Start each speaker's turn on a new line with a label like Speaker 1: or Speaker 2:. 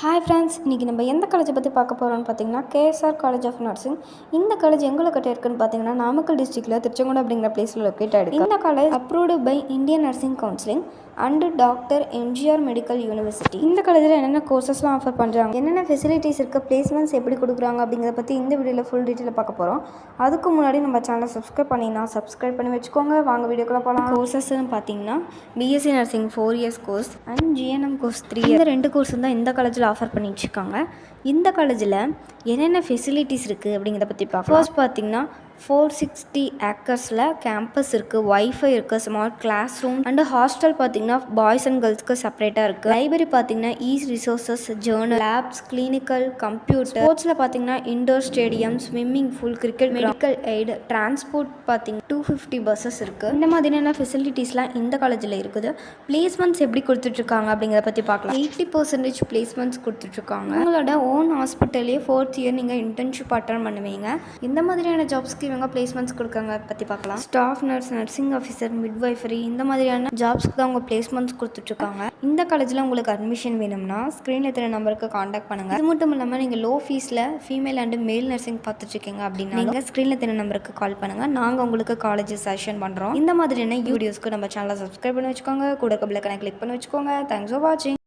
Speaker 1: Hi friends, இன்றைக்கி நம்ம எந்த காலேஜை பற்றி பார்க்க போகிறோம்னு பார்த்தீங்கன்னா கேஎஸ்ஆர் காலேஜ் ஆஃப் நர்சிங். இந்த காலேஜ் எங்கே லொக்கேட் இருக்குன்னு பார்த்தீங்கன்னா நாமக்கல் டிஸ்ட்ரிக்டில் திருச்செங்கோடு அப்படிங்கிற பிளேஸில் லொக்கேட் ஆகிருக்கு. இந்த college approved by Indian nursing counselling and doctor MGR medical university. இந்த காலேஜில் என்னென்ன கோர்சஸ்லாம் ஆஃபர் பண்ணுறாங்க, என்னென்ன ஃபெசிலிட்டிஸ் இருக்குது, பிளேஸ்மெண்ட்ஸ் எப்படி கொடுக்குறாங்க அப்படிங்கிறத பற்றி இந்த வீடியோவில் ஃபுல் டீட்டெயில் பார்க்க போகிறோம். அதுக்கு முன்னாடி நம்ம சேனலை சப்ஸ்கிரைப் பண்ணிங்கன்னா சப்ஸ்கிரைப் பண்ணி வச்சுக்கோங்க. வாங்க வீடியோக்குள்ளே போகலாம். கோர்சஸ்ன்னு பார்த்தீங்கன்னா BSc nursing 4 years course and GNM course 3 year. இந்த 2 கோர்ஸ் தான் இந்த காலேஜில் ஆஃபர் பண்ணி வச்சுருக்காங்க. இந்த காலேஜில் என்னென்ன ஃபெசிலிட்டிஸ் இருக்குது அப்படிங்கிறத பற்றி பார்க்கலாம். ஃபர்ஸ்ட் பார்த்தீங்கன்னா 460 ஏக்கர்ஸில் கேம்பஸ் இருக்குது, வைஃபை இருக்குது, smart class room and hostel பார்த்தீங்கன்னா பாய்ஸ் அண்ட் கேர்ள்ஸ்க்கு செப்பரேட்டாக இருக்குது. லைப்ரரி பார்த்தீங்கன்னா resources, journal, labs, clinical, computer. ஸ்போர்ட்ஸில் பார்த்தீங்கன்னா indoor stadium, swimming pool, cricket, medical aid, transport பார்த்தீங்கன்னா 250 பஸ்ஸஸ் இருக்குது. இந்த மாதிரியான ஃபெசிலிட்டிஸ்லாம் இந்த காலேஜில் இருக்குது. பிளேஸ்மெண்ட்ஸ் எப்படி கொடுத்துட்ருக்காங்க அப்படிங்கிறத பற்றி பார்க்கலாம். 80% பிளேஸ்மெண்ட்ஸ் கொடுத்துட்ருக்காங்க. உங்களோட ஓன் ஹாஸ்பிட்டல்லே 4th இயர் நீங்கள் இன்டர்ன்ஷிப் அட்டன் பண்ணுவீங்க. இந்த மாதிரியான ஜாப்ஸ்க்கு இவங்க பிளேஸ்மெண்ட்ஸ் கொடுக்காங்க பற்றி பார்க்கலாம். Staff nurse, nursing officer, midwifery இந்த மாதிரியான ஜாப்ஸ்க்கு தான் அவங்க பிளேஸ்மெண்ட்ஸ் கொடுத்துட்ருக்காங்க. இந்த காலேஜில் உங்களுக்கு அட்மிஷன் வேணும்னா ஸ்க்ரீனில் இருக்கிற நம்பருக்கு காண்டாக்ட் பண்ணுங்கள். அது மட்டும் இல்லாமல் நீங்கள் லோ ஃபீஸில் ஃபீமேல் அண்டு மேல் நர்சிங் பார்த்துட்ருக்கீங்க அப்படின்னா நீங்கள் ஸ்க்ரீனில் இருக்கிற நம்பருக்கு கால் பண்ணுங்கள். நாங்கள் உங்களுக்கு காலேஜஸ் சஜஷன் பண்ணுறோம். இந்த மாதிரியான வீடியோஸ்க்கு நம்ம சேனலை சப்ஸ்கிரைப் பண்ணி வச்சுக்கோங்க. கூட பெல் ஐகானை கிளிக் பண்ணி வச்சுக்கோங்க. தேங்க்ஸ் ஃபார் வாட்சிங்.